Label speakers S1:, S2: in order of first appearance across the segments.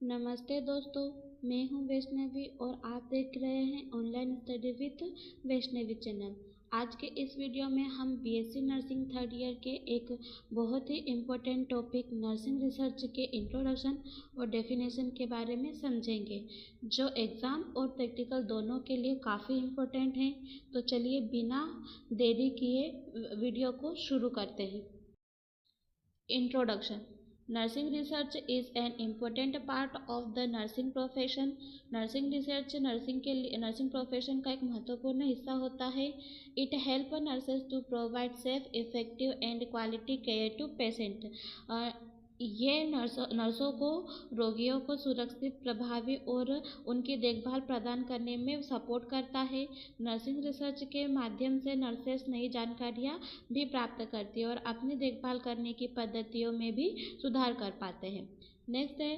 S1: नमस्ते दोस्तों, मैं हूं वैष्णवी और आप देख रहे हैं online study with Vaishnavi channel. आज के इस वीडियो में हम बीएससी नर्सिंग थर्ड ईयर के एक बहुत ही इम्पोर्टेंट टॉपिक नर्सिंग रिसर्च के इंट्रोडक्शन और डेफिनेशन के बारे में समझेंगे, जो एग्ज़ाम और प्रैक्टिकल दोनों के लिए काफ़ी इम्पोर्टेंट हैं। तो चलिए बिना देरी किए वीडियो को शुरू करते हैं। Introduction. Nursing research is an important part of the nursing profession. Nursing research nursing profession का एक महत्वपूर्ण हिस्सा होता है। It help nurses to provide safe, effective and quality care to patient. ये नर्सों को रोगियों को सुरक्षित, प्रभावी और उनकी देखभाल प्रदान करने में सपोर्ट करता है। नर्सिंग रिसर्च के माध्यम से नर्सेस नई जानकारियाँ भी प्राप्त करती है और अपनी देखभाल करने की पद्धतियों में भी सुधार कर पाते हैं। नेक्स्ट है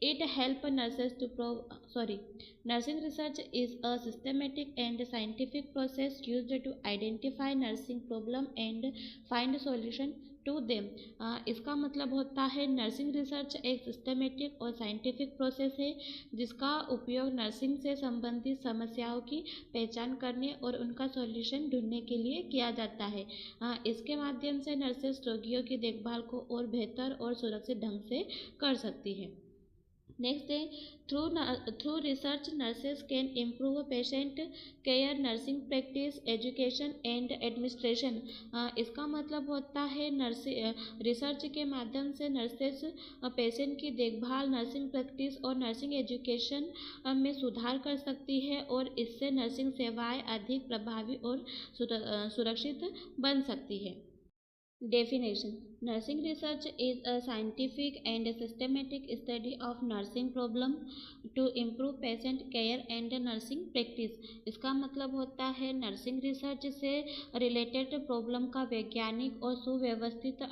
S1: it help nurses to nursing research is a systematic and scientific process used to identify nursing problem and find solution to them. इसका मतलब होता है नर्सिंग रिसर्च एक सिस्टमेटिक और साइंटिफिक प्रोसेस है जिसका उपयोग नर्सिंग से संबंधित समस्याओं की पहचान करने और उनका सॉल्यूशन ढूंढने के लिए किया जाता है। इसके माध्यम से नर्सेस रोगियों की देखभाल को और बेहतर और सुरक्षित ढंग से कर सकती है। नेक्स्ट है through research nurses can improve patient care, nursing practice, education and administration. इसका मतलब होता है रिसर्च के माध्यम से नर्सेस पेशेंट की देखभाल, नर्सिंग प्रैक्टिस और नर्सिंग एजुकेशन में सुधार कर सकती है और इससे नर्सिंग सेवाएं अधिक प्रभावी और सुरक्षित बन सकती है। Definition. Nursing research is a scientific and systematic study of nursing problem to improve patient care and nursing practice. इसका मतलब होता है नर्सिंग रिसर्च से रिलेटेड प्रॉब्लम का वैज्ञानिक और सुव्यवस्थित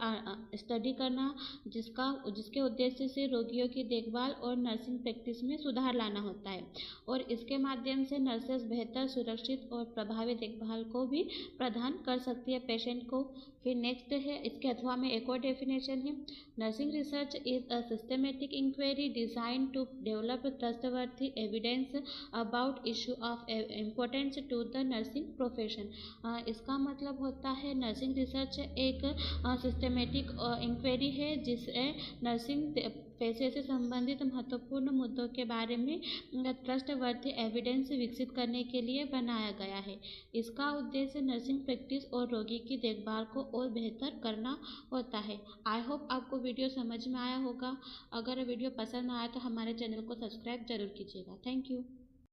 S1: स्टडी करना, जिसके उद्देश्य से रोगियों की देखभाल और नर्सिंग प्रैक्टिस में सुधार लाना होता है और इसके माध्यम से नर्सेस बेहतर, सुरक्षित और प्रभावी देखभाल को भी प्रदान कर सकती है पेशेंट को। फिर नेक्स्ट है इसके अथवा में एक और डेफिनेशन है nursing research is a systematic inquiry design to develop trustworthy evidence about issue of importance to the nursing profession. इसका मतलब होता है नर्सिंग रिसर्च एक सिस्टमेटिक इंक्वायरी है जिससे नर्सिंग पेशे से संबंधित महत्वपूर्ण मुद्दों के बारे में ट्रस्टवर्थी एविडेंस विकसित करने के लिए बनाया गया है। इसका उद्देश्य नर्सिंग प्रैक्टिस और रोगी की देखभाल को और बेहतर करना होता है। आई होप आपको वीडियो समझ में आया होगा। अगर वीडियो पसंद आया तो हमारे चैनल को सब्सक्राइब जरूर कीजिएगा। Thank you.